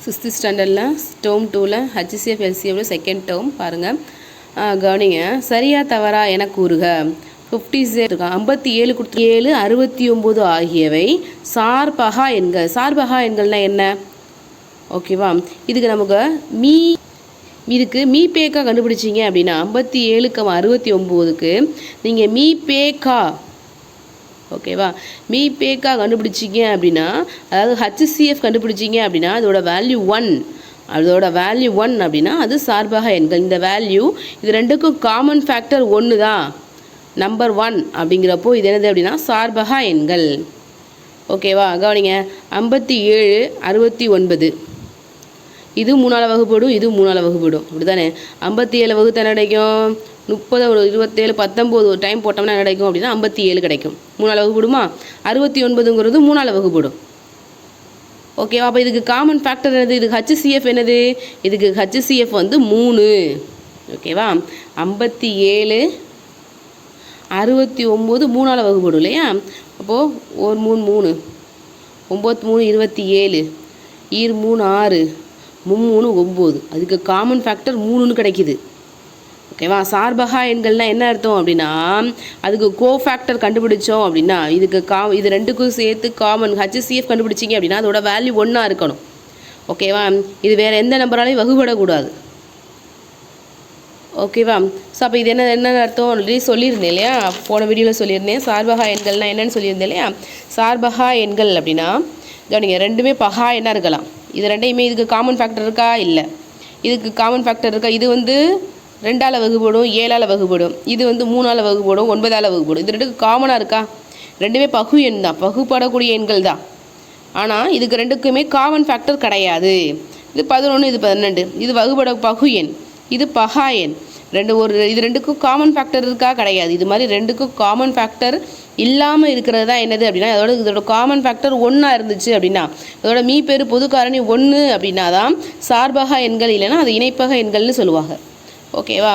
6th ஸ்டாண்டர்டில் term 2ல் HCF LCM second term பாருங்கள். கவனிங்க. சரியா தவறா என கூறுக. 57 இருக்கா, 57 கொடுத்து 7 69 ஆகியவை சார்பகா எண்கள். சார்பகா எண்கள்னால் என்ன? ஓகேவா, இதுக்கு நமக்கு மீபேக்கா கண்டுபிடிச்சிங்க அப்படின்னா 57 69க்கு நீங்கள் மீபேக்கா, ஓகேவா, மீபேக்கா கண்டுபிடிச்சிங்க அப்படின்னா, அதாவது HCF கண்டுபிடிச்சிங்க அப்படின்னா அதோட வேல்யூ 1 அப்படின்னா அது சார்பகா எண்கள். இந்த வேல்யூ இது ரெண்டுக்கும் காமன் ஃபேக்டர் 1 தான், நம்பர் 1 அப்படிங்கிறப்போ இது என்னது அப்படின்னா சார்பகா எண்கள். ஓகேவா, கவனிங்க. 57 69 இது 3ஆல் வகுப்படும், இது 3ஆல் வகுப்படும், அப்படி தானே. 57 வகுத்து என்ன கிடைக்கும்? 30 27 19 ஒரு டைம் போட்டோம்னா என்ன கிடைக்கும் அப்படின்னா 57 கிடைக்கும். 3ஆல் வகுப்படுமா? 69ங்கிறது 3ஆல் வகுப்படும். ஓகேவா, அப்போ இதுக்கு காமன் ஃபேக்டர் என்னது? இதுக்கு HCF என்னது? இதுக்கு HCF வந்து 3. ஓகேவா, 57 69 3ஆல் வகுப்படும் இல்லையா? அப்போது 1 3 3 9 3 27 3 6 3 9, அதுக்கு காமன் ஃபேக்டர் 3ன்னு கிடைக்கிது. ஓகேவா, சார்பகா எண்கள்னால் என்ன அர்த்தம் அப்படின்னா அதுக்கு கோஃபேக்டர் கண்டுபிடிச்சோம் அப்படின்னா இது ரெண்டுக்கும் சேர்த்து காமன் HCF கண்டுபிடிச்சிங்க அப்படின்னா அதோட வேல்யூ 1 இருக்கணும். ஓகேவா, இது வேறு எந்த நம்பராலையும் வகுப்படக்கூடாது. ஓகேவா, ஸோ அப்போ இது என்ன அர்த்தம் ஆல்ரெடி சொல்லியிருந்தேன் இல்லையா, போன வீடியோவில் சொல்லியிருந்தேன். சார்பகா எண்கள்னால் என்னென்னு சொல்லியிருந்தேன் இல்லையா. சார்பகா எண்கள் அப்படின்னா கவனிங்க, ரெண்டுமே பகா எண்ணாக இருக்கலாம். இது ரெண்டையுமே இதுக்கு காமன் ஃபேக்டர் இருக்கா? இல்லை. இதுக்கு காமன் ஃபேக்டர் இருக்கா? இது வந்து 2ஆல் வகுப்படும், 7ஆல் வகுப்படும். இது வந்து 3ஆல் வகுப்படும், 9ஆல் வகுப்படும். இது ரெண்டுக்கு காமனாக இருக்கா? ரெண்டுமே பகு எண் தான், பகுப்படக்கூடிய எண்கள் தான். ஆனால் இதுக்கு ரெண்டுக்குமே காமன் ஃபேக்டர் கிடையாது. இது 11, இது 12, இது வகுப்பட பகு எண், இது பகா எண். இது ரெண்டுக்கும் காமன் ஃபேக்டர் இருக்கா? கிடையாது. இது மாதிரி ரெண்டுக்கும் காமன் ஃபேக்டர் இல்லாமல் இருக்கிறது தான் என்னது அப்படின்னா இதோட காமன் ஃபேக்டர் 1 இருந்துச்சு அப்படின்னா இதோட மீப்பெரு பொது காரணி 1 அப்படின்னா தான் சார்பகா எண்கள், இல்லைன்னா அது இணைப்பக எண்கள்னு சொல்லுவாங்க. ஓகேவா,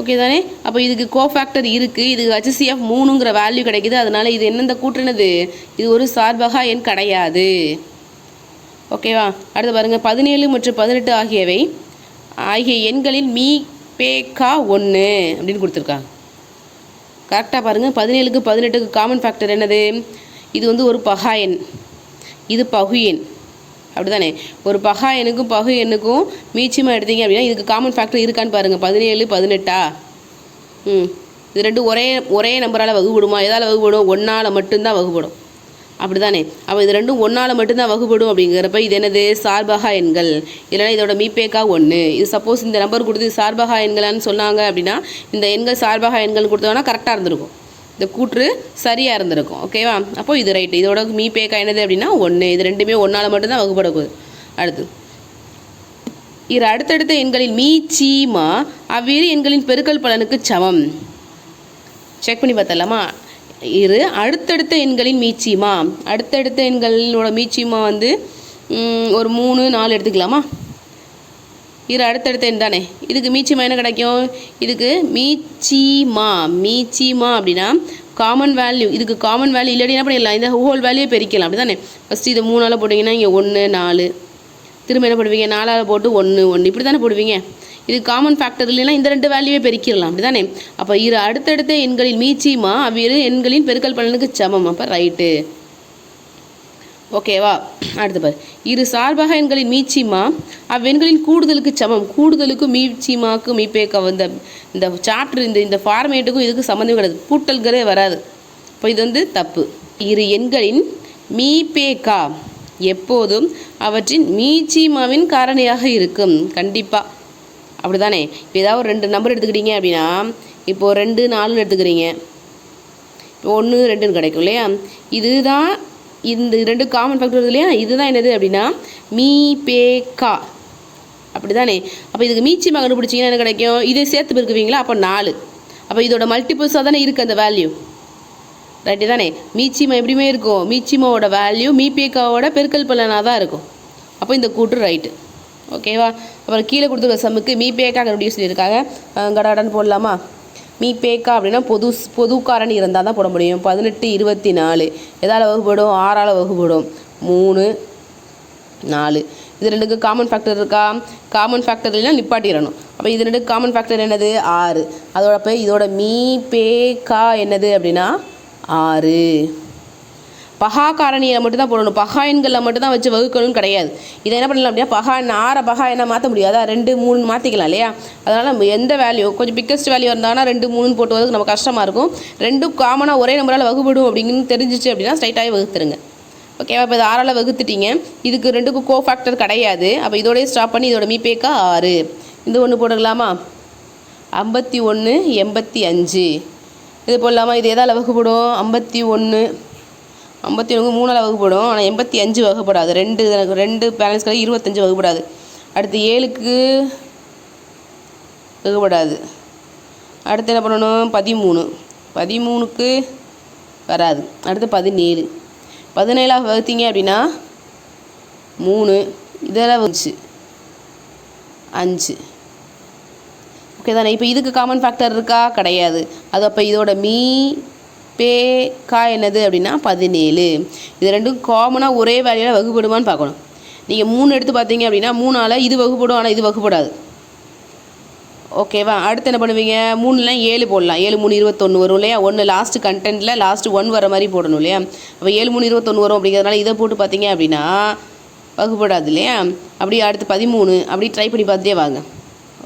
ஓகே தானே. அப்போ இதுக்கு கோஃபேக்டர் இருக்குது, இதுக்கு HCF 3ங்கிற வேல்யூ கிடைக்குது. அதனால் இது என்னென்ன கூட்டுனது? இது ஒரு சார்பகா எண் கிடையாது. ஓகேவா, அடுத்து பாருங்கள். 17 மற்றும் 18 ஆகிய எண்களில் மீபேக்கா 1 அப்படின்னு கொடுத்துருக்காங்க. கரெக்டாக பாருங்கள். 17க்கு 18க்கு காமன் ஃபேக்டர் என்னது? இது வந்து ஒரு பகா எண், இது பகு எண், அப்படி தானே. ஒரு பகா எண்ணுக்கும் பகு எண்ணுக்கும் மீச்சியமாக எடுத்தீங்க அப்படின்னா இதுக்கு காமன் ஃபேக்டர் இருக்கான்னு பாருங்கள். 17 18 இது ரெண்டும் ஒரே நம்பரால் வகுப்படுமா? எதால் வகுப்படும்? 1ஆல் மட்டும்தான் வகுப்படும், அப்படி தானே. அப்போ இது ரெண்டும் 1ஆல் மட்டும்தான் வகுப்படும். அப்படிங்கிறப்ப இது என்னது? சார்பகா எண்கள், இல்லைனா இதோட மீபேக்கா 1. இது சப்போஸ் இந்த நம்பர் கொடுத்து சார்பகா எண்களான்னு சொன்னாங்க அப்படின்னா இந்த எண்கள் சார்பகா எண்கள் கொடுத்தோன்னா கரெக்டாக இருந்திருக்கும், இந்த கூற்று சரியாக இருந்திருக்கும். ஓகேவா, அப்போது இது ரைட்டு. இதோட மீபேக்கா என்னது அப்படின்னா 1. இது ரெண்டுமே 1ஆல் மட்டும்தான் வகுப்படக்கூடாது. அடுத்து அடுத்தடுத்த எண்களில் மீச்சீமா அவ்விரு எண்களின் பெருக்கல் பலனுக்கு சமம். செக் பண்ணி பார்த்தலாமா? அடுத்தடுத்த எண்களின் மீச்சிமா, அடுத்தடுத்த எண்களோட மீச்சிமா வந்து ஒரு 3 4 எடுத்துக்கலாமா? அடுத்தடுத்த எண் தானே. இதுக்கு மீச்சிமா என்ன கிடைக்கும்? இதுக்கு மீச்சிமா அப்படின்னா காமன் வேல்யூ. இதுக்கு காமன் வேல்யூ இல்லாட்டி என்ன பண்ணிடலாம்? இந்த ஹோல் வேல்யூ பெருக்கலாம், அப்படி தானே. ஃபஸ்ட்டு இது 3ஆல் போட்டிங்கன்னா இங்கே 1 4, திரும்ப என்ன போடுவீங்க? 4ஆல் போட்டு 1 1, இப்படி தானே போடுவீங்க. இது காமன் ஃபேக்டர் இல்லைன்னா இந்த ரெண்டு வேல்யூவே பெருக்கிடலாம், அப்படி தானே. அப்போ அடுத்தடுத்த எண்களின் மீச்சிமா அவ்விரு எண்களின் பெருக்கல் பலனுக்கு சமம். அப்போ ரைட்டு. ஓகேவா, அடுத்து பாரு. சார்பக எண்களின் மீச்சிமா அவ்வெண்களின் கூடுதலுக்கு சமம். கூடுதலுக்கும் மீச்சிமாக்கும் மீப்பேக்கா இந்த சாப்டர் இந்த ஃபார்மேட்டுக்கும் இதுக்கு சம்மந்தமே கிடையாது, கூட்டல்களே வராது. இப்போ இது வந்து தப்பு. எண்களின் மீப்பேக்கா எப்போதும் அவற்றின் மீச்சிமாவின் காரணியாக இருக்கும், கண்டிப்பாக, அப்படி தானே. இப்போ ஏதாவது ஒரு 2 நம்பர் எடுத்துக்கிட்டீங்க அப்படின்னா இப்போது 2 4 எடுத்துக்கிறீங்க, இப்போ 1 2ன்னு கிடைக்கும் இல்லையா. இதுதான் இந்த 2 காமன் ஃபேக்டர் வருது இல்லையா, இதுதான் என்னது அப்படின்னா மீபேக்கா, அப்படி தானே. அப்போ இதுக்கு மீச்சிமா கண்டுபிடிச்சிங்கன்னா என்ன கிடைக்கும்? இதை சேர்த்து பெருக்குவீங்களா? அப்போ 4. அப்போ இதோட மல்டிபிள்ஸாக தானே இருக்குது அந்த வேல்யூ, ரைட்டு தானே. மீச்சிமா எப்படியுமே இருக்கும், மீச்சிமாவோட வேல்யூ மீபேக்காவோட பெருக்கல் பலனாக தான் இருக்கும். அப்போ இந்த கூற்று ரைட்டு. ஓகேவா, அப்புறம் கீழே கொடுத்துருக்க சம்முக்கு மீபேக்கா கண்டுபிடிக்க சொல்லியிருக்காங்க. கடகடன்னு போடலாமா? மீபேக்கா அப்படின்னா பொது காரணி இருந்தால் தான் போட முடியும். 18 24 எதால் வகுப்படும்? 6ஆல் வகுப்படும். 3 4. இது ரெண்டுக்கு காமன் ஃபேக்டர் இருக்கா? காமன் ஃபேக்டர் இல்லைன்னா நிப்பாட்டிடணும். அப்போ இது ரெண்டு காமன் ஃபேக்டர் என்னது? 6. அதோட போய் இதோட மீ பே கா என்னது அப்படின்னா 6. பகா காரணியை மட்டும்தான் போடணும், பகா எண்களில் மட்டும்தான் வச்சு வகுக்கணும்னு கிடையாது. இதை என்ன பண்ணலாம் அப்படின்னா பகா எண் 6 பகா என்ன மாற்ற முடியாதா? 2 3 மாற்றிக்கலாம் இல்லையா? அதனால் நம்ம எந்த வேல்யூ கொஞ்சம் பிக்கஸ்ட் வேல்யூ இருந்தாங்கன்னா 2 3 போட்டு வரதுக்கு நம்ம கஷ்டமாக இருக்கும். ரெண்டும் காமனாக ஒரே நம்பரால் வகுப்படும் அப்படின்னு தெரிஞ்சிச்சு அப்படின்னா ஸ்ட்ரைட்டாகவே வகுத்துருங்க. ஓகேவா? இப்போ இது 6ஆல் வகுத்துட்டீங்க. இதுக்கு 2க்கும் கோ ஃபேக்டர் கிடையாது. அப்போ இதோடய ஸ்டாப் பண்ணி இதோட மீபேக்கா 6. இந்த ஒன்று போட்டுக்கலாமா? 51 85 இது போடலாமா? இது எதால் வகுப்படும்? 51 3ஆல் வகுப்படும். ஆனால் 85 வகுப்படாது. 2 பேலன்ஸ் கிடையாது, 25 வகுப்படாது. அடுத்து 7க்கு வகுப்படாது. அடுத்து என்ன பண்ணணும்? 13க்கு வராது. அடுத்து 17 வகுத்தீங்க அப்படின்னா 3 இதெல்லாம் வந்துச்சு 5. ஓகே தானே? இப்போ இதுக்கு காமன் ஃபேக்டர் இருக்கா? கிடையாது. அது அப்போ இதோட மீ பே கா என்னது அப்படின்னா 17. இது ரெண்டும் காமனாக ஒரே வேல்யூவில் வகுப்படுமான்னு பார்க்கணும். நீங்கள் 3 எடுத்து பார்த்தீங்க அப்படின்னா 3ஆல் இது வகுப்படும், ஆனால் இது வகுப்படாது. ஓகேவா? அடுத்து என்ன பண்ணுவீங்க? 3ல் 7 போடலாம். 7 3 21 வரும் இல்லையா? 1 லாஸ்ட்டு கண்டென்ட்டில் லாஸ்ட்டு 1 வர மாதிரி போடணும் இல்லையா? அப்போ 7 3 21 வரும். அப்படிங்கிறதுனால இதை போட்டு பார்த்தீங்க அப்படின்னா வகுப்படாது இல்லையா? அப்படியே அடுத்து 13 அப்படி ட்ரை பண்ணி பார்த்துட்டே வாங்க.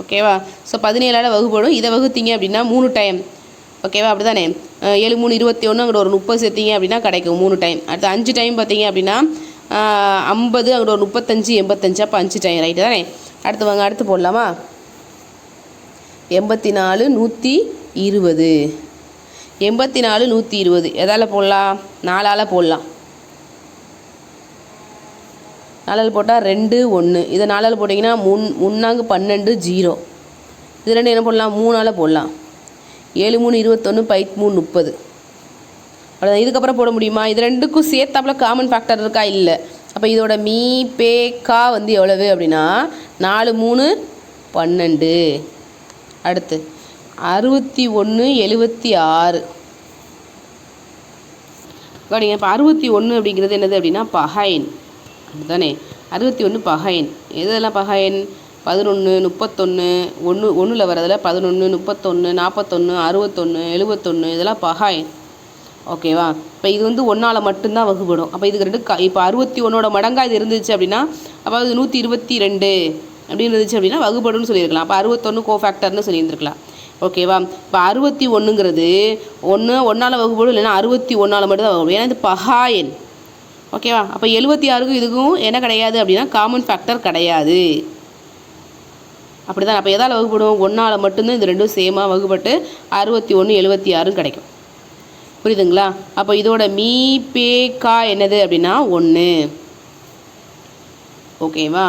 ஓகேவா? ஸோ 17ஆல் வகுப்படும். இதை வகுத்தீங்க அப்படின்னா 3 டைம். ஓகேவா? அப்படி தானே? 7 3 21 அங்கிட்ட ஒரு 30 சேர்த்திங்க அப்படின்னா கிடைக்கும் 3 டைம். அடுத்து 5 டைம் பார்த்தீங்க அப்படின்னா 50 அங்கிட்ட ஒரு 35 85 அப்போ 5 டைம். ரைட்டு தானே? அடுத்து வாங்க, அடுத்து போடலாமா? 84 120 84 120 எதால் போடலாம்? 4ஆல் போடலாம். 4ஆல் போட்டால் 2 1. இதை 4ஆல் போட்டிங்கன்னா 3 12 0. இது ரெண்டு என்ன போடலாம்? 3ஆல் போடலாம். 7 3 21 3 30. அவ்வளோதான். இதுக்கப்புறம் போட முடியுமா? இது ரெண்டுக்கும் சேர்த்தாப்புல காமன் ஃபேக்டர் இருக்கா? இல்லை. அப்போ இதோட மீ பே கா வந்து எவ்வளவு அப்படின்னா 4 3 12. அடுத்து 61 76. கவனிங்க. இப்போ 61 அப்படிங்கிறது என்னது அப்படின்னா பகைன். அப்படிதானே? 61 பகைன். எதெல்லாம் பகைன்? 11 31 ஒன்றில் வரதில் 11 31 41 61 71 இதெல்லாம் பகாயின். ஓகேவா? இப்போ இது வந்து 1ஆல் மட்டும்தான் வகுப்படும். அப்போ இதுக்கு 2 இப்போ 61ஓட மடங்காக இது இருந்துச்சு அப்படின்னா அப்போ அது 122 அப்படின்னு இருந்துச்சு அப்படின்னா வகுப்படும்னு சொல்லியிருக்கலாம். அப்போ 61 கோஃபேக்டர்னு சொல்லியிருந்துருக்கலாம். ஓகேவா? இப்போ 61ங்கிறது 1ஆல் வகுப்படும், இல்லைன்னா 61ஆல் மட்டும் தான் வகுப்படும். ஏன்னா இது பகாயின். ஓகேவா? அப்போ 76க்கும் இதுக்கும் என்ன கிடையாது அப்படின்னா காமன் ஃபேக்டர் கிடையாது. அப்படி தான். அப்போ எதால் வகுப்படும்? 1ஆல் மட்டும்தான் இது ரெண்டும் சேமாக வகுப்பட்டு 61 76 கிடைக்கும். புரியுதுங்களா? அப்போ இதோட மீ பே கா என்னது அப்படின்னா 1. ஓகேவா?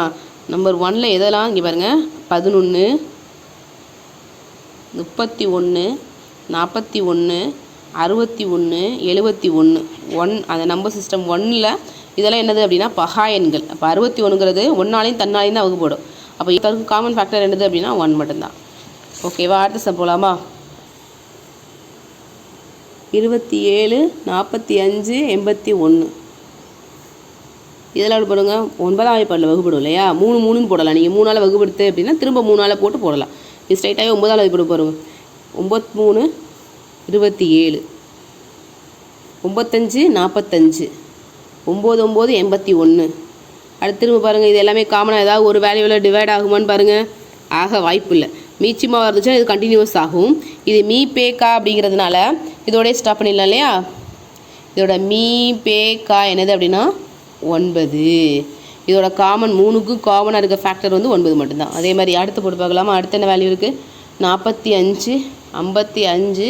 நம்பர் 1ல் எதெல்லாம் இங்கே பாருங்கள் 11 31 41 61 71 1 அந்த நம்பர் சிஸ்டம் 1ல் இதெல்லாம் என்னது அப்படின்னா பகா எண்கள். அப்போ 61ங்கிறது 1ஆலையும் தன்னாலையும் தான் வகுப்படும். அப்போ இதற்கு காமன் ஃபேக்டர் என்னது அப்படின்னா 1 மட்டும்தான். ஓகேவா? அடுத்த சம் போகலாமா? 27 45 81 இதெல்லாம் எப்படி போடுங்க? 9ஆம் வகுப்பாடில் வகுப்படும் இல்லையா? 3 3ன்னு போடலாம். நீங்கள் 3ஆல் வகுப்படுத்து அப்படின்னா திரும்ப 3ஆல் போட்டு போடலாம். இது ஸ்ட்ரைட்டாகவே 9ஆல் வகுப்படும் பாருங்க. 93 27 95 45 99 81. அடுத்து திரும்ப பாருங்கள். இது எல்லாமே காமனாக ஏதாவது ஒரு வேல்யூவில் டிவைட் ஆகுமான்னு பாருங்கள். ஆக வாய்ப்பு இல்லை. மீச்சமாக இருந்துச்சுன்னா இது கண்டினியூஸ் ஆகும். இது மீ பே கா அப்படிங்கிறதுனால இதோடய ஸ்டாப் பண்ணிடலாம் இல்லையா? இதோட மீ பே கா என்னது அப்படின்னா 9. இதோட காமன் 3க்கும் காமனாக இருக்க ஃபேக்டர் வந்து 9 மட்டும்தான். அதே மாதிரி அடுத்து போட்டு பார்க்கலாமா? அடுத்து என்ன வேல்யூ இருக்குது? 45 55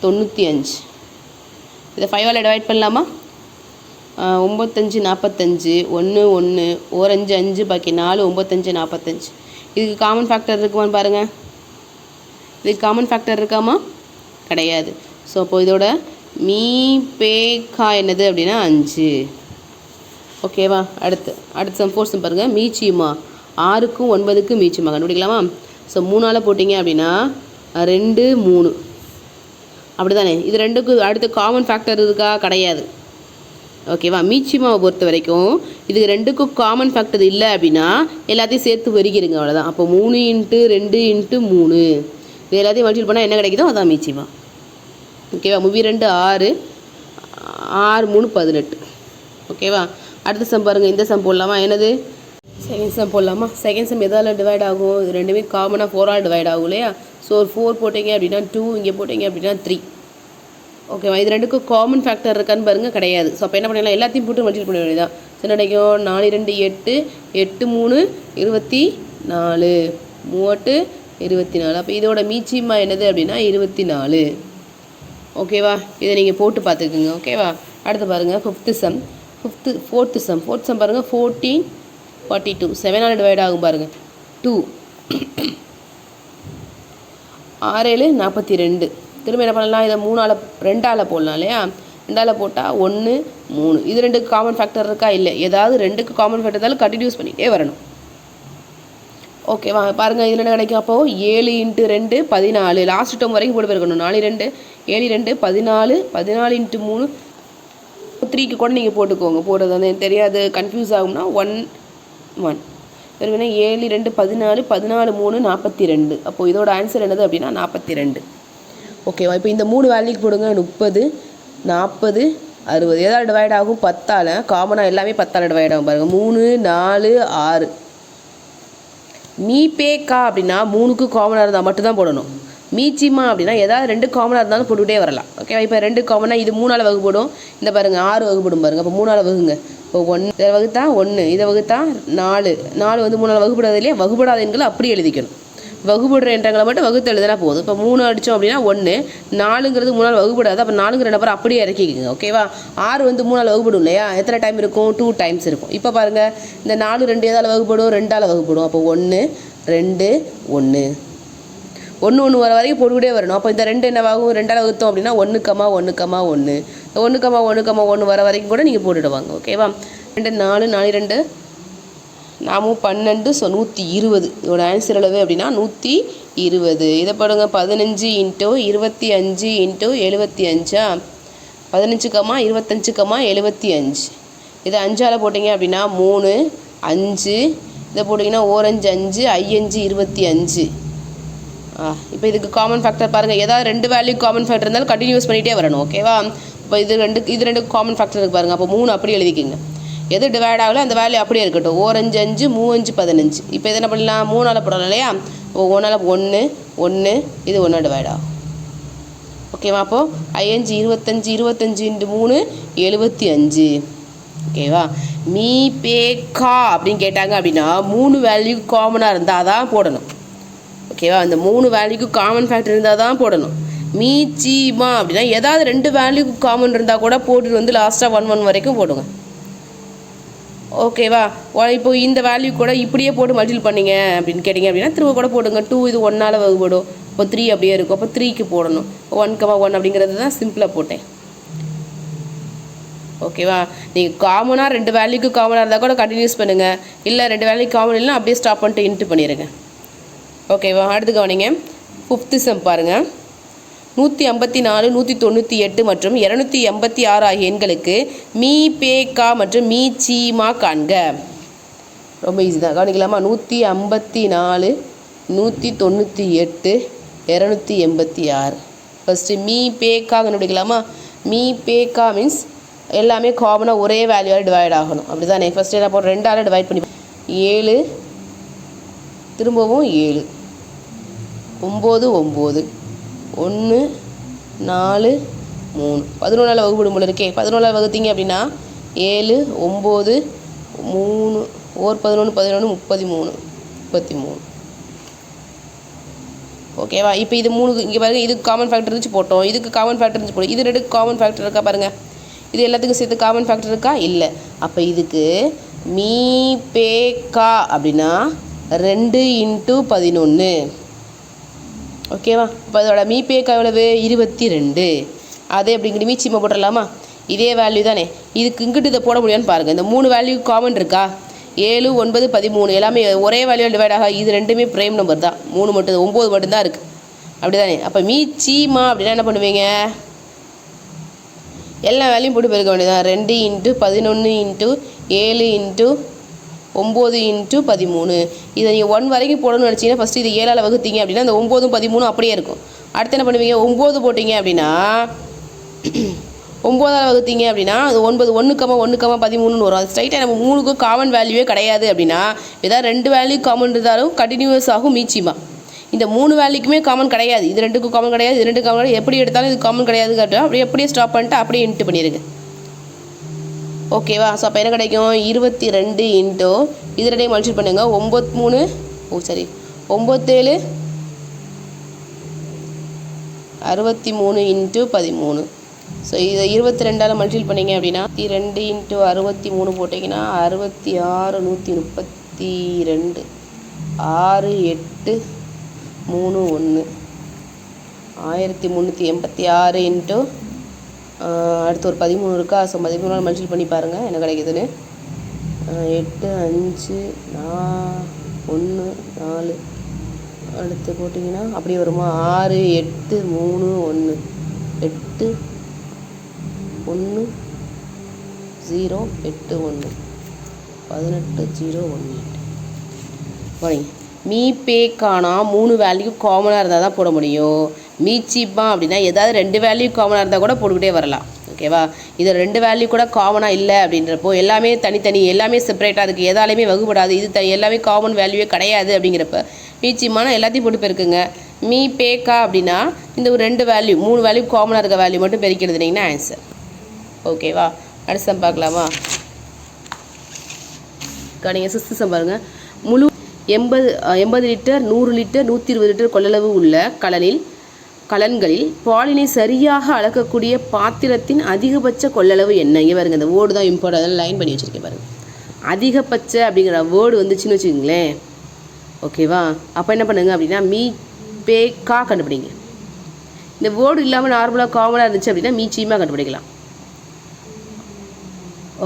95. இதை 5ஆல் டிவைட் பண்ணலாமா? 95 45 1 1 1 5 5 பாக்கி 4 95 45. இதுக்கு காமன் ஃபேக்டர் இருக்குமான்னு பாருங்கள். இதுக்கு காமன் ஃபேக்டர் இருக்காமா? கிடையாது. ஸோ அப்போ இதோட மீ பே கா என்னது அப்படின்னா 5. ஓகேவா? அடுத்து சம் 4 சம் பாருங்கள். மீச்சியுமா 6க்கும் 9க்கும் மீச்சியுமா கண்டுபிடிக்கலாமா? ஸோ 3ஆல் போட்டிங்க அப்படின்னா 2 3 அப்படி தானே? இது ரெண்டுக்கும் அடுத்து காமன் ஃபேக்டர் இருக்கா? கிடையாது. ஓகேவா. மீச்சிமாவை பொறுத்த வரைக்கும் இதுக்கு ரெண்டுக்கும் காமன் ஃபேக்டர் இல்லை அப்படின்னா எல்லாத்தையும் சேர்த்து வருகிறீங்க, அவ்வளோதான். அப்போ 3 × 2 × 3 இது எல்லாத்தையும் மல்டிபிள் பண்ணால் என்ன கிடைக்குதோ அதான் மீச்சிமா. ஓகேவா. 2 6 6 3 18. ஓகேவா. அடுத்த சம் பாருங்கள். இந்த சம் போடலாமா? என்னது? செகண்ட் சம் போடலாமா? செகண்ட் சம் எதால் டிவைட் ஆகும்? இது ரெண்டுமே காமனாக 4ஆல் டிவைட் ஆகும் இல்லையா? ஸோ 4 போட்டிங்க அப்படின்னா 2, இங்கே போட்டிங்க அப்படின்னா 3. ஓகேவா. இது ரெண்டுக்கும் காமன் ஃபேக்டர் இருக்கான்னு பாருங்கள், கிடையாது. ஸோ அப்போ என்ன பண்ணிடலாம், எல்லாத்தையும் போட்டு மல்டிபிள் பண்ண வேண்டியதான். ஸோ என்ன கிடைக்கும்? 4 2 8 8 3 24 3 24. அப்போ இதோட மீச்சிமா என்னது அப்படின்னா 24. ஓகேவா. இதை நீங்கள் போட்டு பார்த்துக்குங்க. ஓகேவா. அடுத்து பாருங்கள் ஃபிஃப்த்து சம். ஃபோர்த்து சம் பாருங்கள். 14 42 7ஆல் டிவைட் ஆகும் பாருங்கள். 2 6 7 42. திரும்ப என்ன பண்ணலாம், இதை 2ஆல் போடலாம் இல்லையா? 2ஆல் போட்டால் 1 3. இது ரெண்டுக்கு காமன் ஃபேக்டர் இருக்கா? இல்லை. ஏதாவது ரெண்டுக்கு காமன் ஃபேக்டர் இருந்தாலும் கண்டினியூஸ் பண்ணிகிட்டே வரணும். ஓகேவா. பாருங்கள் இதில் என்ன கிடைக்கும்? அப்போது 7 × 2 14. லாஸ்ட் டேர்ம் வரைக்கும் போட்டு போயிருக்கணும். 4 2 7 2 14 14 × 3 3க்கு கூட நீங்கள் போட்டுக்கோங்க. போடுறது வந்து எனக்கு தெரியாது, கன்ஃபியூஸ் ஆகும்னா 1 1. சரிங்கன்னா 7 2 14 14 3 42. அப்போது இதோட ஆன்சர் என்னது அப்படின்னா 42. ஓகேவா. இப்போ இந்த 3 வேல்யூக்கு போடுங்க. 30 40 60. எதாவது டிவைட் ஆகும்? 10ஆல். காமனாக எல்லாமே 10ஆல் டிவைட் ஆகும் பாருங்கள். 3 4 6. மீபேக்கா அப்படின்னா 3க்கு காமனாக இருந்தால் மட்டும்தான் போடணும். மீச்சிமா அப்படின்னா ஏதாவது 2 காமனாக இருந்தாலும் போட்டுக்கிட்டே வரலாம். ஓகேவா. இப்போ 2 காமனாக இது 3ஆல் வகுப்படும். இந்த பாருங்கள் 6 வகுப்படும் பாருங்கள். அப்போ 3ஆல் வகுங்க. இப்போ 1 இதை வகுத்தா 1, இதை வகுத்தா 4 4 வந்து 3ஆல் வகுப்படாது இல்லையா? வகுப்படாத எண்களை அப்படி எழுதிக்கணும். வகுப்படுற எண்களை மட்டும் வகுத்து எழுதுனா போதும். இப்போ 3 அடித்தோம் அப்படின்னா 1, 4ங்கிறது 3ஆல் வகுப்படாது. அப்போ 4ங்கிற நம்பர் அப்படியே இறக்கிக்கோங்க. ஓகேவா. 6 வந்து 3ஆல் வகுப்படும் இல்லையா? எத்தனை டைம் இருக்கும்? 2 டைம்ஸ் இருக்கும். இப்போ பாருங்கள் இந்த 4 2 எதால் வகுப்படும்? 2ஆல் வகுப்படும். அப்போ 1 2 1 1 1 வர வரைக்கும் போட்டுக்கிட்டே வரணும். அப்போ இந்த 2 என்னவாகும்? 2ஆல் வகுத்தோம் அப்படின்னா 1 1 1 1 1 1 வர வரைக்கும் கூட நீங்கள் போட்டுடுவாங்க. ஓகேவா. 2 4 4 2 நாமும் 12. ஸோ 120. இதோட ஆன்சர் அளவு அப்படின்னா 120. இதை போடுங்க. 15 × 25 × 75. 15, 25, 75. இதை 5ஆல் போட்டிங்க அப்படின்னா 3 5. இதை போட்டிங்கன்னா 4 5 5 5 25. இப்போ இதுக்கு காமன் ஃபேக்டர் பாருங்கள். ஏதாவது 2 வேல்யூ காமன் ஃபேக்டர் இருந்தாலும் கண்டினியூஸ் பண்ணிகிட்டே வரணும். ஓகேவா. இப்போ இது ரெண்டு காமன் ஃபேக்டர் இருக்குது பாருங்கள். அப்போ 3 அப்படி எழுதிக்கிங்க. எது டிவைட் ஆகல அந்த வேல்யூ அப்படியே இருக்கட்டும். 4 5 5 3 5 15. இப்போ இதை என்ன பண்ணலாம்? 3ஆல் போடலாம் இல்லையா? 1ஆல் 1 1 இது 1 டிவைட் ஆகும். ஓகேவா. அப்போது 5 25 25 × 3 75. ஓகேவா. மீபேக்கா அப்படின்னு கேட்டாங்க அப்படின்னா 3 வேல்யூ காமனாக இருந்தால் தான் போடணும். ஓகேவா. இந்த 3 வேல்யூக்கு காமன் ஃபேக்டர் இருந்தால் தான் போடணும். மீச்சிமா அப்படின்னா ஏதாவது 2 வேல்யூக்கு காமன் இருந்தால் கூட போட்டுட்டு வந்து லாஸ்ட்டாக 1 1 வரைக்கும் போடுங்க. ஓகேவா. இப்போ இந்த வேல்யூ கூட இப்படியே போட்டு மல்டிபிள் பண்ணிங்க அப்படின்னு கேட்டிங்க அப்படின்னா திரும்ப கூட போடுங்க. 2 இது 1ஆல் வகுப்படும். இப்போ 3 அப்படியே இருக்கும். அப்போ 3க்கு போடணும். 1 1 அப்படிங்கிறது தான் சிம்பிளாக போட்டேன். ஓகேவா. நீங்கள் காமனாக 2 வேல்யூக்கு காமனாக இருந்தால் கூட கண்டினியூஸ் பண்ணுங்கள். இல்லை 2 வேல்யூக்கு காமன் இல்லைனா அப்படியே ஸ்டாப் பண்ணிட்டு இன்ட்டு பண்ணிடுங்க. ஓகேவா. அடுத்து கவனிங்க. 5th சம் பாருங்கள். 154 198 மற்றும் 286 ஆகிய எண்களுக்கு மீபேக்கா மற்றும் மீச்சிமா காண்க. ரொம்ப ஈஸி தான். கவனிக்கலாமா? 154 198 286. ஃபஸ்ட்டு மீபேக்கா கண்டுபிடிக்கலாமா? மீபேக்கா மீன்ஸ் எல்லாமே காமனாக ஒரே வேல்யூவால் டிவைட் ஆகணும். அப்படி தானே? ஃபஸ்ட்டு என்ன போடுறோம்? 2ஆல் டிவைட் பண்ணி 7 திரும்பவும் 7 9 9 1 4 3 11ஆல் வகுப்படும் போல இருக்கே. 11ஆல் வகுத்தீங்க அப்படின்னா 7 9 3 4 11 11 33 33. ஓகேவா. இப்போ இது 3 இங்கே பாருங்கள். இதுக்கு காமன் ஃபேக்டர் இருந்துச்சு போட்டோம். இதுக்கு காமன் ஃபேக்டர் இருந்துச்சு போட்டோம். இது 2 காமன் ஃபேக்டர் இருக்கா பாருங்கள். இது எல்லாத்துக்கும் சேர்த்து காமன் ஃபேக்டர் இருக்கா? இல்லை. அப்போ இதுக்கு மீபேக்கா அப்படின்னா 2 × 11. ஓகேவா. இப்போ அதோட மீபேக்கா எவ்வளவு? 22. அதே அப்படிங்கிற மீச்சிமா போட்டுடலாமா? இதே வேல்யூ தானே. இதுக்கு இங்கிட்டு இதை போட முடியான்னு பாருங்கள். இந்த 3 வேல்யூ காமன் இருக்கா? 7 9 13 எல்லாமே ஒரே வேல்யூவில் டிவைட் ஆக. இது ரெண்டுமே ப்ரைம் நம்பர் தான். 3 மட்டும் 9 மட்டும்தான் இருக்குது. அப்படி தானே. அப்போ மீச்சிமா அப்படின்னா என்ன பண்ணுவீங்க? எல்லா வேல்யூம் போட்டு பெருக்க வேண்டியதான். 2 × 11 × 7 × 9 × 13. இதை நீங்கள் 1 வரைக்கும் போடணும்னு நினச்சிங்கன்னா ஃபஸ்ட்டு இது 7ஆல் வகுத்தீங்க அப்படின்னா அந்த 9 13 அப்படியே இருக்கும். அடுத்து என்ன பண்ணுவீங்க, 9 போட்டிங்க அப்படின்னா 9ஆல் வகுத்தீங்க அப்படின்னா அது 9 1, 1, 13 வரும். அது ஸ்ட்ரைட்டாக நம்ம 3க்கும் காமன் வேல்யூவே கிடையாது அப்படின்னா ஏதாவது 2 வேல்யூ காமன் இருந்தாலும் கண்டினியூஸ் ஆகும் மீச்சிமா. இந்த 3 வேல்யூக்குமே காமன் கிடையாது, இது 2க்கும் காமன் கிடையாது, இது 2 காமன் கிடையாது, எப்படி எடுத்தாலும் இது காமன் கிடையாது காட்டுறோம். அப்படியே ஸ்டாப் பண்ணிட்டு அப்படியே இன்ட்டு பண்ணிடுங்க. ஓகேவா? ஸோ அப்போ என்ன கிடைக்கும், 22 இன்ட்டு இது 2 மல்டிப்ளை பண்ணுங்க. 9 7 63 இன்ட்டு 13. ஸோ இதை 22ஆல் மல்டிப்ளை பண்ணிங்க அப்படின்னா 22 இன்ட்டு 63 போட்டிங்கன்னா 66 132 6 8 3 1 1386 இன்ட்டு அடுத்து ஒரு 13 இருக்கா. ஸோ 13ஆல் மல்டிப்ளை பண்ணி பாருங்கள் என்ன கிடைக்குதுன்னு. 8 5 1 4 அடுத்து போட்டிங்கன்னா அப்படியே வருமா, 6 8 3 1 8 1 0 8 1 18 0 1 8. வாங்க, மீபேக்கானா 3 வேல்யூ காமனாக இருந்தால் தான் போட முடியும். மீச்சிப்பா அப்படின்னா ஏதாவது 2 வேல்யூ காமனாக இருந்தால் கூட போட்டுக்கிட்டே வரலாம். ஓகேவா? இது 2 வேல்யூ கூட காமனாக இல்லை அப்படின்றப்போ எல்லாமே தனித்தனி, எல்லாமே செப்பரேட்டாக இருக்குது, எதாலையுமே வகுப்படாது, இது எல்லாமே காமன் வேல்யூவே கிடையாது அப்படிங்கிறப்ப மீச்சிமான எல்லாத்தையும் போட்டு பெருக்குங்க. மீபேக்கா அப்படின்னா இந்த ஒரு 2 வேல்யூ 3 வேல்யூ காமனாக இருக்க வேல்யூ மட்டும் பெருக்கிடுதுனீங்கன்னா ஆன்சர். ஓகேவா? அடுத்த சம் பார்க்கலாமா? நீங்கள் 6th சம் பாருங்கள். முழு 80 லிட்டர் 100 லிட்டர் 120 லிட்டர் கொள்ளளவு உள்ள கலன்களில் பாலினை சரியாக அளக்கக்கூடிய பாத்திரத்தின் அதிகபட்ச கொள்ளளவு என்ன? இங்கே பாருங்க, இந்த வேர்டு தான் இம்பார்ட்டன், லைன் பண்ணி வச்சுருக்கேன் பாருங்கள். அதிகபட்ச அப்படிங்கிற வேர்டு வந்துச்சுன்னு வச்சுக்கோங்களேன். ஓகேவா? அப்போ என்ன பண்ணுங்க அப்படின்னா மீபேக்கா கண்டுபிடிங்க. இந்த வேர்டு இல்லாமல் நார்மலாக காமனாக இருந்துச்சு அப்படின்னா மீச்சியமாக கண்டுபிடிக்கலாம்.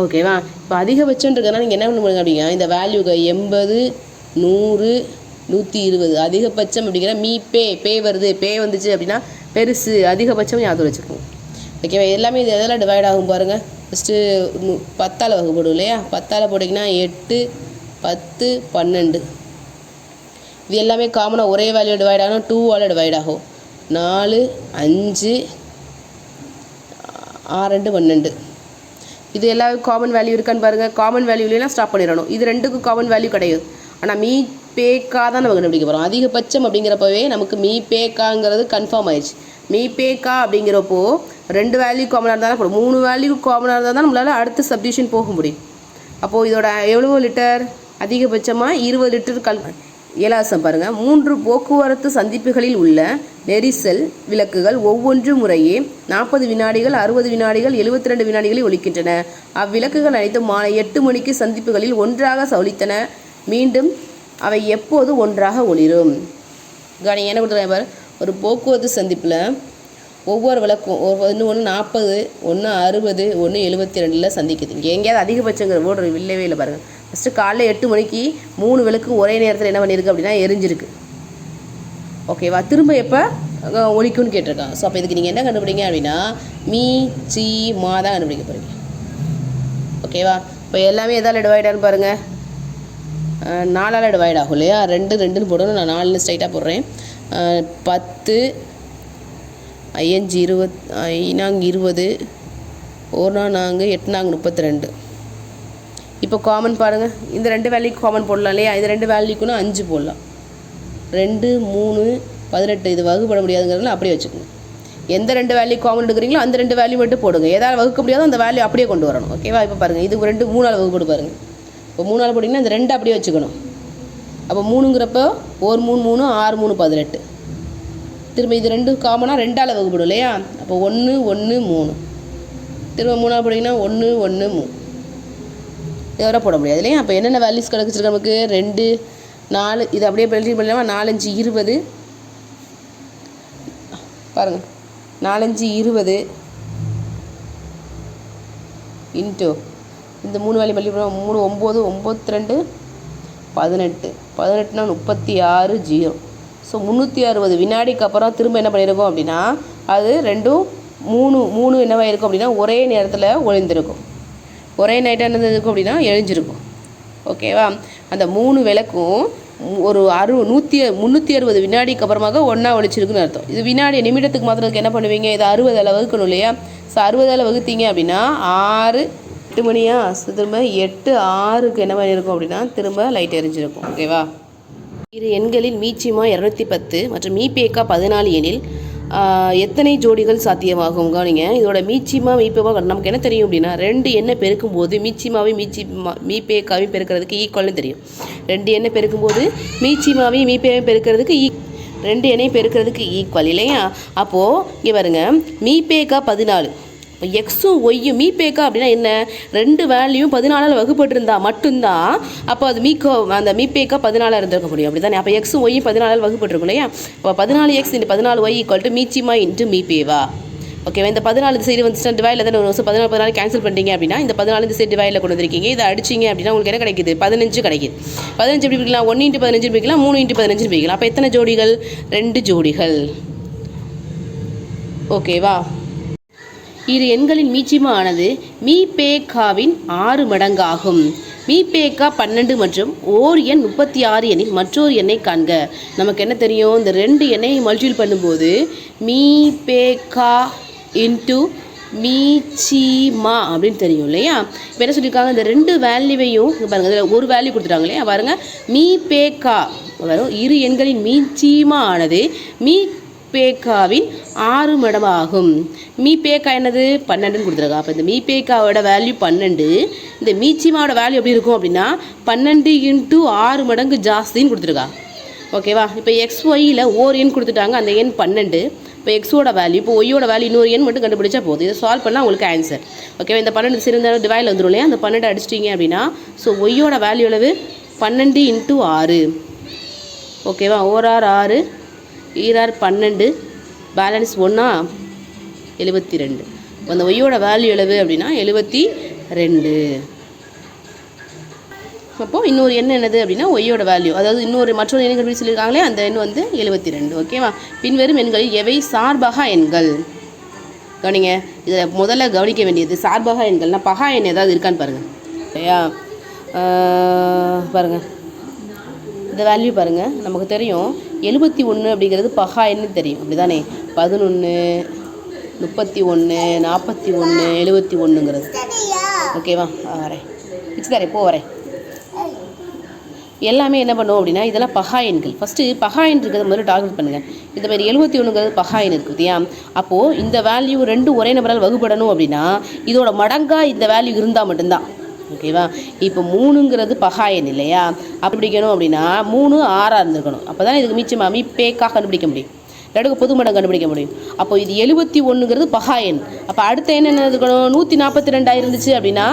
ஓகேவா? இப்போ அதிகபட்சன்றதுனால நீங்கள் என்ன பண்ணுங்க அப்படின்னா இந்த வேல்யூக்கு 80 100 120 அதிகபட்சம் அப்படிங்கிற பே வருது, பே வந்துச்சு அப்படின்னா பெருசு, அதிகபட்சம் ஞாபகம் வச்சுக்கோங்க. ஓகேவா? எல்லாமே இது எதெல்லாம் டிவைட் ஆகும் பாருங்கள். ஃபஸ்ட்டு 10ஆல் வகுப்படும் இல்லையா, 10ஆல் போட்டிங்கன்னா 8 10 12. இது எல்லாமே காமனாக ஒரே வேல்யூ டிவைட் ஆகணும், 2ஆல் டிவைட் ஆகும். 4 5 6 2 12. இது எல்லா காமன் வேல்யூ இருக்கான்னு பாருங்கள். காமன் வேல்யூலாம் ஸ்டாப் பண்ணிடணும். இது 2க்கும் காமன் வேல்யூ கிடையாது. ஆனால் மீபேக்கா தான் நம்ம கண்டுபிடிக்க போகிறோம். அதிகபட்சம் அப்படிங்கிறப்பவே நமக்கு மீபேக்காங்கிறது கன்ஃபார்ம் ஆயிடுச்சு. மீபேக்கா அப்படிங்கிறப்போ 2 வேல்யூ காமனாக இருந்தால் தான் போடும். 3 வேல்யூ காமனாக இருந்தால் தான் நம்மளால் அடுத்த சப்டிவிஷன் போக முடியும். அப்போது இதோட எவ்வளோ லிட்டர், அதிகபட்சமாக 20 லிட்டர் 7வது சம் பாருங்கள். 3 போக்குவரத்து சந்திப்புகளில் உள்ள நெரிசல் விளக்குகள் ஒவ்வொன்று முறையே 40 வினாடிகள் 60 வினாடிகள் 72 வினாடிகளில் ஒலிக்கின்றன. அவ்விளக்குகள் அனைத்தும் மாலை 8 மணிக்கு சந்திப்புகளில் ஒன்றாக ஒலித்தன. மீண்டும் அவை எப்போது ஒன்றாக ஒளிரும்? கவனிங்க, என்ன கொடுத்துருக்காங்க பாரு. ஒரு போக்குவரத்து சந்திப்பில் ஒவ்வொரு விளக்கும் ஒன்று 40 ஒன்று 60 ஒன்று 72 சந்திக்குது. இங்கே எங்கேயாவது அதிகபட்சங்கிற ஓடுற இல்லவே இல்லை பாருங்கள். ஃபஸ்ட்டு காலைல 8 மணிக்கு 3 விளக்கு ஒரே நேரத்தில் என்ன பண்ணியிருக்கு அப்படின்னா எரிஞ்சிருக்கு. ஓகேவா? திரும்ப எப்போ ஒலிக்கும்னு கேட்டிருக்காங்க. ஸோ அப்போ இதுக்கு நீங்கள் என்ன கண்டுபிடிங்க அப்படின்னா மீச்சிமா தான் கண்டுபிடிக்க போகிறீங்க. ஓகேவா? இப்போ எல்லாமே எதால் டிவைட் ஆகுன்னு பாருங்கள். 4ஆல் டிவைட் ஆகும் இல்லையா, 2 2ன்னு போடணும். நான் 4 ஸ்ட்ரைட்டாக போடுறேன். 10 5 20 5 20 1 4 8 4 32. இப்போ காமன் பாருங்கள், இந்த 2 வேல்யூக்கு காமன் போடலாம் இல்லையா, இது 2 வேல்யூக்குன்னா 5 போடலாம். 2 3 18 இது வகுப்பட முடியாதுங்கிறதுனால அப்படியே வச்சுக்கோங்க. எந்த 2 வேல்யூ காமன் எடுக்கிறீங்களோ அந்த 2 வேல்யூ மட்டும் போடுங்க. ஏதாவது வகுக்க முடியாதோ அந்த வேல்யூ அப்படியே கொண்டு வரணும். ஓகேவா? இப்போ பாருங்கள், இது 2 3ஆல் வகுப்படு பாருங்கள். இப்போ 3ஆல் போட்டிங்கன்னா இந்த 2 அப்படியே வச்சுக்கணும். அப்போ 3ங்கிறப்போ 1 3 3 6 3 18. திரும்ப இது 2 காமனாக 2ஆல் வகுப்படும் இல்லையா, அப்போ 1 1 3. திரும்ப 3ஆல் போட்டிங்கன்னா 1 1 3. இதோட போட முடியாது இல்லையா. அப்போ என்னென்ன வேல்யூஸ் கிடச்சிருக்கு நமக்கு? 2 4. இது அப்படியே பெல்டி பண்ணலாமா? 4 5 20 பாருங்கள். 4 5 20 இன்ட்டு இந்த 3 வேல்யூ மல்டி பண்ணால் 3 9 92 18 18னா 36 0. ஸோ 360 வினாடிக்கு அப்புறம் திரும்ப என்ன பண்ணியிருக்கோம் அப்படின்னா அது 2 மூணு என்னவாக இருக்கும் அப்படின்னா ஒரே நேரத்தில் ஒளிந்திருக்கும். ஒரே நைட்டாக என்னது இருக்கும் அப்படின்னா எழிஞ்சிருக்கும். ஓகேவா? அந்த 3 விளக்கும் ஒரு 360 வினாடிக்கு அப்புறமாக ஒன்றா ஒழிச்சிருக்குன்னு அர்த்தம். இது வினாடி நிமிடத்துக்கு மாத்திரத்துக்கு என்ன பண்ணுவீங்க? இது 60 வகுக்கணும் இல்லையா? ஸோ 60 வகுத்தீங்க அப்படின்னா 6 8 மணியா? ஸோ திரும்ப 8 6க்கு என்ன பண்ணியிருக்கும் அப்படின்னா திரும்ப லைட் எரிஞ்சிருக்கும். ஓகேவா? இரு எண்களில் மீச்சிமா 210 மற்றும் மீபேக்கா 14 எனில் எத்தனை ஜோடிகள் சாத்தியமாகும்? கவனிங்க, இதோட மீச்சிமா மீபேக்கா நமக்கு என்ன தெரியும் அப்படின்னா 2 எண்ணை பெருக்கும்போது மீச்சிமாவையும் மீபேக்காவையும் பெருக்கிறதுக்கு ஈக்குவல்னு தெரியும். 2 எண்ணை பெருக்கும்போது மீச்சிமாவையும் மீபேவையும் பெருக்கிறதுக்கு 2 எண்ணையும் பெருக்கிறதுக்கு ஈக்குவல் இல்லையா? அப்போது இங்கே பாருங்க, மீபேக்கா 14. இப்போ எக்ஸும் ஒய்யும் மீபேக்கா அப்படின்னா என்ன? 2 வேல்யூவும் 14 வகுப்பட்டிருந்தா மட்டும்தான் அப்போ அது அந்த மீபேக்கா 14 இருந்திருக்க முடியும். அப்படி தானே? அப்போ எக்ஸும் ஒய்யும் 14 வகுப்பட்டிருக்கும் இல்லையா? இப்போ 14x × 14y = மீச்சிமா × மீபேவா. ஓகேவா? இந்த 14 இந்த சைடு வந்து டிவைடில் தானே வரும். ஸோ 14 கேன்சல் பண்ணிட்டீங்க அப்படின்னா இந்த 14 இந்த சைடு டிவைடில் கொண்டு வந்திருக்கீங்க. இதை அடிச்சிங்க அப்படின்னா உங்களுக்கு என்ன கிடைக்குது? 15 கிடைக்குது. 15 எப்படி பிடிக்கலாம்? 1 × 15 பிடிக்கலாம், 3 × 15 பிடிக்கலாம். அப்போ எத்தனை ஜோடிகள்? 2 ஜோடிகள். ஓகேவா? இரு எண்களின் மீச்சிமா ஆனது மீபேக்காவின் 6 மடங்காகும். மீபேக்கா 12 மற்றும் ஓர் எண் 36 எண்ணில் மற்றொரு எண்ணை காண்க. நமக்கு என்ன தெரியும்? இந்த 2 எண்ணையை மல்டிபிள் பண்ணும்போது மீபேக்கா இன்ட்டு மீச்சிமா அப்படின்னு தெரியும் இல்லையா? இப்போ என்ன சொல்லியிருக்காங்க? இந்த 2 வேல்யூவையும் பாருங்கள், இதில் ஒரு வேல்யூ கொடுத்துட்டாங்க இல்லையா? பாருங்கள், மீபேக்கா வரும். இரு எண்களின் மீச்சிமா ஆனது மீபேக்காவின் 6 மடங்காகும். மீபேக்கா என்னது? 12ன்னு கொடுத்துருக்கா. அப்போ இந்த மீபேக்காவோட வேல்யூ 12, இந்த மீச்சிமாவோட வேல்யூ எப்படி இருக்கும் அப்படின்னா 12 × 6 மடங்கு ஜாஸ்தின்னு கொடுத்துருக்கா. ஓகேவா? இப்போ XYயில் ஓர் எண் கொடுத்துட்டாங்க, அந்த எண் 12. இப்போ எக்ஸோட வேல்யூ, இப்போ ஒய்யோட வேல்யூ இன்னொரு எண் மட்டும் கண்டுபிடிச்சா போதும். இதை சால்வ் பண்ணால் உங்களுக்கு ஆன்சர். ஓகேவா? இந்த 12 சிறந்த டிவைடில் வந்துடும் இல்லையா? அந்த 12 அடிச்சிட்டிங்க அப்படின்னா ஸோ ஒய்யோட வேல்யூ அளவு 12 × 6. ஓகேவா? 1 6 6 ஈரார் 12 பேலன்ஸ் 1 72. அந்த ஒய்யோட வேல்யூ அளவு அப்படின்னா 72. அப்போது இன்னொரு எண் என்னது அப்படின்னா ஒய்யோட வேல்யூ, அதாவது மற்றொரு எண் கண்டுபிடிச்சு சொல்லியிருக்காங்களே அந்த எண் வந்து 72. ஓகேவா? பின்வரும் எண்களில் எவை சார்பகா எண்கள்? கவனிங்க, இதில் முதல்ல கவனிக்க வேண்டியது சார்பகா எண்கள்னா பகா எண் ஏதாவது இருக்கான்னு பாருங்கள். இல்லையா? பாருங்கள், இந்த வேல்யூ பாருங்கள், நமக்கு தெரியும் 71 அப்படிங்கிறது பகா எண்ணு தெரியும். அப்படி தானே? 11 31 41 71ங்கிறது. ஓகேவா? வரேன் வச்சு தரேன், வரேன். எல்லாமே என்ன பண்ணுவோம் அப்படின்னா இதெல்லாம் பகா எண்கள். ஃபஸ்ட்டு பகா எண் இருக்கிறத முதல்ல டார்கெட் பண்ணுங்கள். இந்த மாதிரி 71ங்கிறது பகா எண் இருக்குது இல்லையா? அப்போது இந்த வேல்யூ 2 ஒரே நம்பரால் வகுப்படணும் அப்படின்னா இதோட மடங்காக இந்த வேல்யூ இருந்தால் மட்டும்தான். ஓகேவா? இப்போ 3ங்கிறது பகா எண் இல்லையா? அப்படி பிடிக்கணும் அப்படின்னா 3 6 இருந்திருக்கணும். அப்போ தான் இதுக்கு மீச்சமாக மீபேக்கா கண்டுபிடிக்க முடியும், ரெண்டுக்கு பொது மடங்கு கண்டுபிடிக்க முடியும். அப்போ இது 71ங்கிறது பகா எண். அப்போ அடுத்த எண் என்ன இருக்கணும்? 142 இருந்துச்சு அப்படின்னா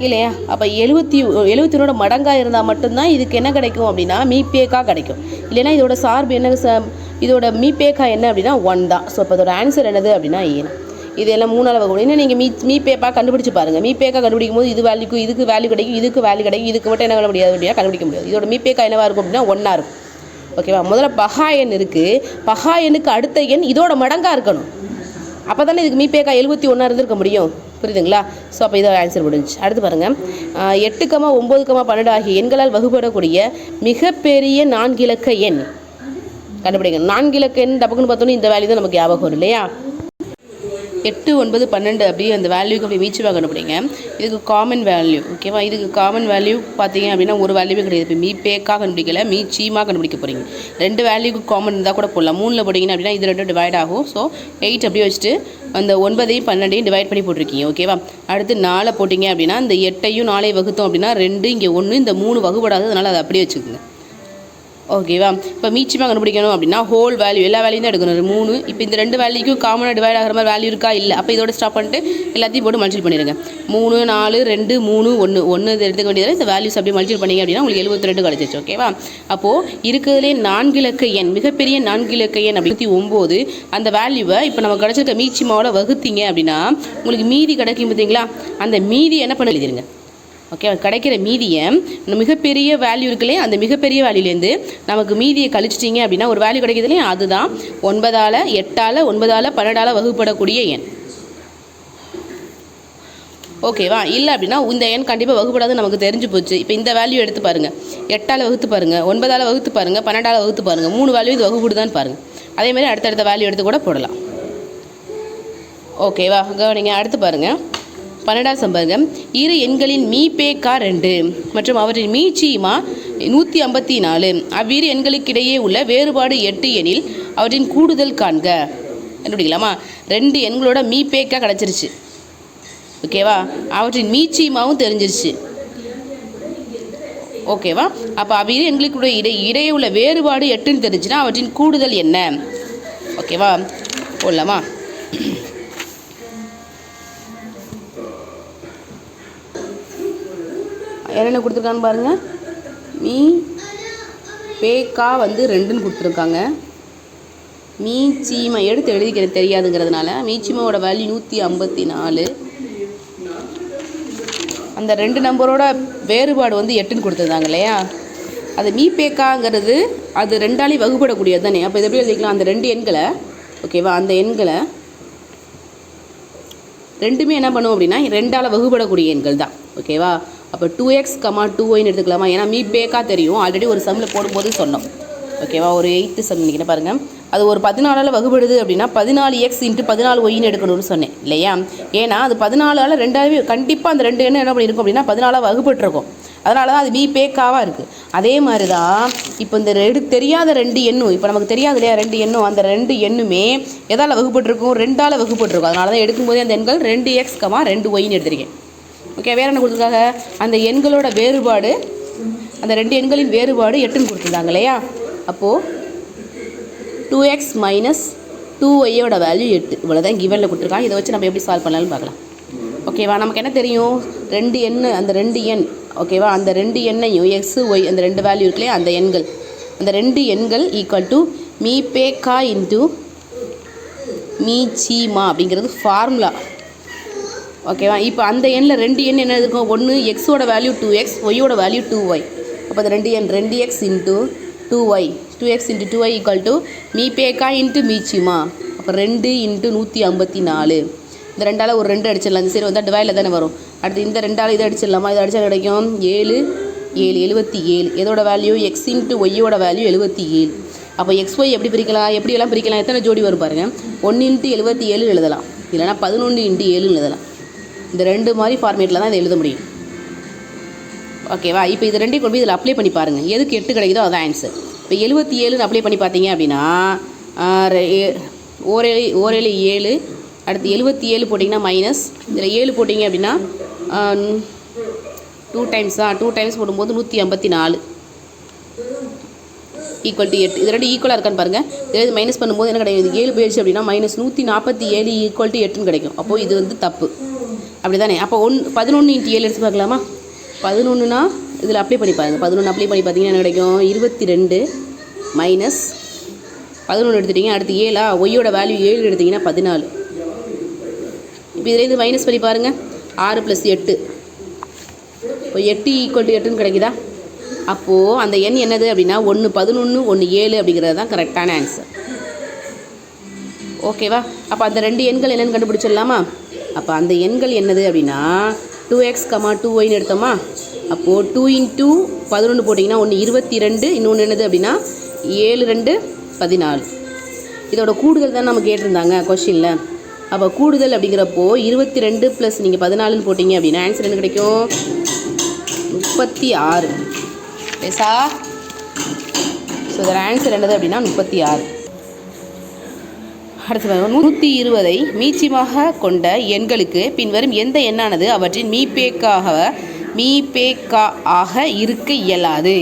இல்லையா? அப்போ 71 மடங்காக இருந்தால் மட்டும்தான் இதுக்கு என்ன கிடைக்கும் அப்படின்னா மீபேக்கா கிடைக்கும். இல்லைன்னா இதோட சார்பு என்ன? இதோட மீபேக்கா என்ன அப்படின்னா 1 தான். ஸோ அப்போ அதோட ஆன்சர் என்னது அப்படின்னா ஏன். இதெல்லாம் 3ஆல் வகுக்கணும். இன்னும் நீங்கள் மீபேக்கா கண்டுபிடிச்சு பாருங்கள். மீபேக்கா கண்டுபிடிக்கும் போது இது வேல்யூக்கு இதுக்கு வேல்யூ கிடைக்கும், இதுக்கு வேல்யூ கிடைக்கும், இதுக்கு மட்டும் என்ன பண்ண முடியாது அப்படின்னா கண்டுபிடிக்க முடியாது. இதோட மீபேக்கா என்னவாக இருக்கும் அப்படின்னா 1 இருக்கும். ஓகேவா? முதல்ல பகா எண் இருக்குது, பகா எண்ணுக்கு அடுத்த எண் இதோட மடங்காக இருக்கணும். அப்போ தானே இதுக்கு மீபேக்கா 71 இருந்திருக்க முடியும். புரியுதுங்களா? ஸோ அப்போ இதோட ஆன்சர் முடிஞ்சு. அடுத்து பாருங்கள், 8, 9, 12 ஆகிய எண்களால் வகுப்படக்கூடிய மிகப்பெரிய 4 இலக்க எண் கண்டுபிடிக்கணும். 4 இலக்க எண் டப்புக்குன்னு பார்த்தோன்னே இந்த வேல்யூ தான் நமக்கு ஞாபகம் வரும் இல்லையா? 8, 9, 12 அப்படியே அந்த வேல்யூக்கு அப்படி மீச்சிமாக கண்டுபிடிங்க. இதுக்கு காமன் வேல்யூ. ஓகேவா? இதுக்கு காமன் வேல்யூ பார்த்தீங்க அப்படின்னா ஒரு வேல்யூவே கிடையாது. இப்போ மீபேக்கா கண்டுபிடிக்கல, மீச்சிமாக கண்டுபிடிக்க போகிறீங்க. 2 வேல்யூக்கு காமன் இருந்தால் கூட போடலாம். 3ல் போட்டிங்கன்னா அப்படின்னா இது 2 டிவைட் ஆகும். ஸோ 8 அப்படியே வச்சுட்டு அந்த 9ஐயும் 12ஐயும் டிவைட் பண்ணி போட்டிருக்கீங்க. ஓகேவா? அடுத்து 4 போட்டிங்க அப்படின்னா இந்த 8ஐயும் 4ஐயும் வகுத்தோம் அப்படின்னா 2, இங்கே 1, இந்த 3 வகுப்படாது. அதனால் அதை அப்படியே வச்சுக்கோங்க. ஓகேவா? இப்போ மீச்சிமாக கண்டுபிடிக்கணும் அப்படின்னா ஹோல் வேல்யூ எல்லா வேல்யூயும் தான் எடுக்கணும். 3. இப்போ இந்த 2 வேல்யூக்கும் காமனாக டிவைட் ஆகிற மாதிரி வேல்யூ இருக்கா? இல்லை. அப்போ இதோட ஸ்டாப் பண்ணிட்டு எல்லாத்தையும் போட்டு மல்டிபிள் பண்ணிடுங்க. 3 4 2 3 1 இது எடுத்துக்க வேண்டியது. இந்த வேல்யூஸ் அப்படியே மல்டிபிள் பண்ணிங்க அப்படின்னா உங்களுக்கு 72 கிடச்சிச்சு. ஓகேவா? அப்போது இருக்கிறதுலே 4 இலக்க எண், மிகப்பெரிய 4 இலக்க எண் 29 அந்த வேல்யூவை இப்போ நம்ம கிடச்சிருக்க மீச்சிமாவோட வகுத்தீங்க அப்படின்னா உங்களுக்கு மீதி கிடைக்கும் பார்த்தீங்களா? அந்த மீதி என்ன பண்ண எழுதிருங்க. ஓகே, கிடைக்கிற மீதியை மிகப்பெரிய வேல்யூ இருக்குல்லையே, அந்த மிகப்பெரிய வேல்யூலேருந்து நமக்கு மீதியை கழிச்சிட்டிங்க அப்படின்னா ஒரு வேல்யூ கிடைக்கிது இல்லையா, அதுதான் 9ஆல் 8ஆல் 9ஆல் 12ஆல் வகுப்படக்கூடிய எண். ஓகேவா? இல்லை அப்படின்னா இந்த எண் கண்டிப்பாக வகுப்படாது நமக்கு தெரிஞ்சு போச்சு. இப்போ இந்த வேல்யூ எடுத்து பாருங்கள், 8ஆல் வகுத்து பாருங்கள், 9ஆல் வகுத்து பாருங்கள், 12ஆல் வகுத்து பாருங்கள், 3 வேல்யூ இது வகுப்படுதான்னு பாருங்கள். அதேமாதிரி அடுத்தடுத்த வேல்யூ எடுத்து கூட போடலாம். ஓகேவா? கவனிங்க, அடுத்து பாருங்கள் 12ஆம் சம்பவம். இரு எண்களின் மீபேக்கா 2 மற்றும் அவற்றின் மீச்சீமா 154. அவ்விரு எண்களுக்கிடையே உள்ள வேறுபாடு 8 எனில் அவற்றின் கூடுதல் காண்க. கண்டுபிடிக்கலாமா? 2 எண்களோட மீபேக்கா கிடச்சிருச்சு. ஓகேவா? அவற்றின் மீச்சீமாவும் தெரிஞ்சிருச்சு. ஓகேவா? அப்போ அவ்விரு எண்களுக்கு இடையே உள்ள வேறுபாடு 8ன்னு தெரிஞ்சுன்னா அவற்றின் கூடுதல் என்ன? ஓகேவா? போடலாமா? என்னென்ன கொடுத்துருக்கான்னு பாருங்கள். மீ பேக்கா 2ன்னு கொடுத்துருக்காங்க. மீச்சீமா எடுத்து எழுதிக்க தெரியாதுங்கிறதுனால மீச்சீமாவோட வேல்யூ 154. அந்த 2 நம்பரோட வேறுபாடு 8ன்னு கொடுத்துருந்தாங்க இல்லையா, அது மீபேக்காங்கிறது அது 2ஆலையும் வகுப்படக்கூடியது தானே. அப்போ இதை எப்படி எழுதிக்கலாம்? அந்த 2 எண்களை, ஓகேவா, அந்த எண்களை ரெண்டுமே என்ன பண்ணுவோம் அப்படின்னா 2ஆல் வகுப்படக்கூடிய எண்கள் தான். ஓகேவா? அப்போ 2x, 2yன்னு எடுத்துக்கலாமா? ஏன்னா மீபேக்கா தெரியும், ஆல்ரெடி ஒரு சம்மில் போடும்போது சொன்னோம். ஓகேவா? ஒரு 8th சம் நினைக்கிறேன் பாருங்கள். அது ஒரு 14ஆல் வகுப்படுது அப்படின்னா 14x × 14yன்னு எடுக்கணும்னு சொன்னேன் இல்லையா? ஏன்னா அது 14ஆல் 2ஆவே கண்டிப்பாக அந்த 2 எண்ணம் என்ன பண்ணியிருக்கும் அப்படின்னா 14ஆல் வகுப்பட்டுருக்கும். அதனால தான் அது மீபேக்காவாக இருக்குது. அதே மாதிரி தான் இப்போ இந்த தெரியாத 2 எண்ணும், இப்போ நமக்கு தெரியாது இல்லையா 2 எண்ணும், அந்த 2 எண்ணுமே எதால் வகுப்பட்டுருக்கும்? 2ஆல் வகுப்பட்டுருக்கும். அதனால தான் எடுக்கும்போதே அந்த எண்கள் 2x, 2yன்னு எடுத்திருக்கேன். ஓகே, வேறு என்ன கொடுத்துருக்காங்க? அந்த எண்களோட வேறுபாடு, அந்த 2 எண்களின் வேறுபாடு 8ன்னு கொடுத்துருந்தாங்க இல்லையா? அப்போது 2x - 2yயோட வேல்யூ 8. இவ்வளோ தான் கிவனில் கொடுத்துருக்காங்க. இதை வச்சு நம்ம எப்படி சால்வ் பண்ணலாம்னு பார்க்கலாம். ஓகேவா? நமக்கு என்ன தெரியும்? 2 எண், அந்த 2 எண், ஓகேவா, அந்த 2 எண்ணையும் x, y அந்த 2 வேல்யூ இருக்குல்லையா, அந்த எண்கள், அந்த 2 எண்கள் ஈக்குவல் டு மீபேக்கா இன்ட்டு மீச்சீமா அப்படிங்கிறது ஃபார்முலா. ஓகேவா? இப்போ அந்த எண்ணில் 2 எண் என்ன இருக்கும்? ஒன்று எக்ஸோட வேல்யூ 2x, ஒய்யோட வேல்யூ 2y. அப்போ அந்த 2 எண் 2x × 2y, 2x × 2y equal to மீபேக்கா இன்ட்டு மீச்சிமா. அப்போ 2 × 154. இந்த 2ஆல் ஒரு 2 அடிச்சிடலாம். இந்த சரி வந்தால் டிவைடில் தானே வரும். அடுத்து இந்த 2ஆல் இதை அடிச்சிடலாமா? இதை அடித்தா கிடைக்கும் 7 7 77. எதோட வேல்யூ? x × ஒய்யோட வேல்யூ 77. அப்போ xy எப்படி பிரிக்கலாம்? எப்படியெல்லாம் பிரிக்கலாம்? எத்தனை ஜோடி வரும் பாருங்கள். 1 × 77 எழுதலாம், இல்லைனா 11 × 7 எழுதலாம். இந்த 2 மாதிரி ஃபார்மேட்டில் தான் இதை எழுத முடியும். ஓகேவா? இப்போ இது 2 கொண்டு போய் இதில் அப்ளை பண்ணி பாருங்கள். எதுக்கு 8 கிடைக்குதோ அதான் ஆன்சர். இப்போ 77 அப்ளை பண்ணி பார்த்தீங்க அப்படின்னா ஓரேழு 7, அடுத்து 77 போட்டிங்கன்னா மைனஸ், இதில் 7 போட்டிங்க அப்படின்னா 2 டைம்ஸ் தான். 2 டைம்ஸ் போடும்போது 154 ஈக்குவல் டு 8. இது 2 ஈக்குவலாக இருக்கான்னு பாருங்கள். இதில் மைனஸ் பண்ணும்போது என்ன கிடைக்கும்? இது 7 போயிடுச்சு அப்படின்னா -147 ஈக்குவல் டு 8ன்னு கிடைக்கும். அப்போது இது தப்பு, அப்படி தானே? அப்போ 11 × 7 எடுத்து பார்க்கலாமா? 11னா இதில் அப்ளை பண்ணி பாருங்கள். 11 அப்ளை பண்ணி பார்த்தீங்கன்னா என்ன கிடைக்கும்? 22 மைனஸ் 11 எடுத்துட்டிங்க. அடுத்து 7 ஒய்யோட வேல்யூ 7 எடுத்திங்கன்னா 14. இப்போ இதில் மைனஸ் பண்ணி பாருங்கள். 6 + 8, இப்போ 8 ஈக்குவல் டு 8ன்னு கிடைக்குதா? அப்போது அந்த எண் என்னது அப்படின்னா 1 11 1 7 அப்படிங்கிறது தான் கரெக்டான ஆன்சர். ஓகேவா? அப்போ அந்த 2 எண்கள் என்னென்னு கண்டுபிடிச்சிடலாமா? அப்போ அந்த எண்கள் என்னது அப்படின்னா 2x, 2yன்னு எடுத்தோமா? அப்போது 2 × 11 போட்டிங்கன்னா ஒன்று 22, இன்னொன்று என்னது அப்படின்னா 7 2 14. இதோட கூடுதல் தான் நம்ம கேட்டிருந்தாங்க கொஷினில். அப்போ கூடுதல் அப்படிங்கிறப்போ 22 + நீங்கள் 14ன்னு போட்டிங்க அப்படின்னா ஆன்சர் என்ன கிடைக்கும்? 36. பேசா? ஸோ இதோட ஆன்சர் என்னது அப்படின்னா 36. அடுத்து 120ஐ மீச்சியமாக கொண்ட எண்களுக்கு பின்வரும் எந்த எண்ணானது அவற்றின் மீபேக்காக இருக்க இயலாது?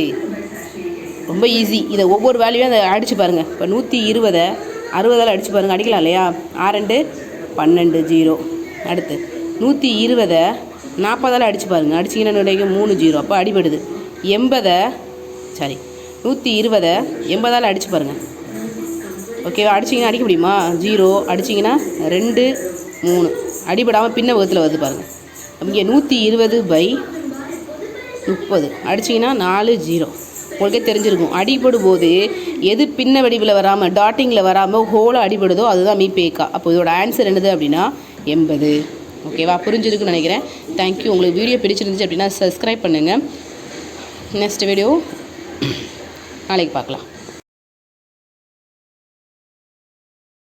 ரொம்ப ஈஸி. இதை ஒவ்வொரு வேல்யூவும் அதை அடித்து பாருங்கள். இப்போ 120 60ஆல் அடித்து பாருங்கள். அடிக்கலாம் இல்லையா? 6 2 12 0. அடுத்து 120 40ஆல் அடித்து பாருங்கள். அடிச்சிங்கன்னா கிடைக்கும் 3 0. அப்போ அடிபடுது. 120 80ஆல் அடித்து பாருங்கள். ஓகேவா? அடிச்சிங்கன்னா அடிக்க முடியுமா? 0 அடிச்சிங்கன்னா 2 3 அடிபடாமல் பின்ன வகுத்தில் வருது பாருங்கள். இங்கே 120/, 30 அடிச்சிங்கன்னா 4 0. உங்களுக்கே தெரிஞ்சிருக்கும். அடிபடும் போது எது பின்ன வடிவில் வராமல் டாட்டிங்கில் வராமல் ஹோலாக அடிபடுதோ அதுதான் மீபேக்கா. அப்போ இதோட ஆன்சர் என்னது அப்படின்னா 80. ஓகேவா, புரிஞ்சிருக்குன்னு நினைக்கிறேன். தேங்க்யூ. உங்களுக்கு வீடியோ பிடிச்சிருந்துச்சு அப்படின்னா சப்ஸ்கிரைப் பண்ணுங்கள். நெக்ஸ்ட் வீடியோ நாளைக்கு பார்க்கலாம்.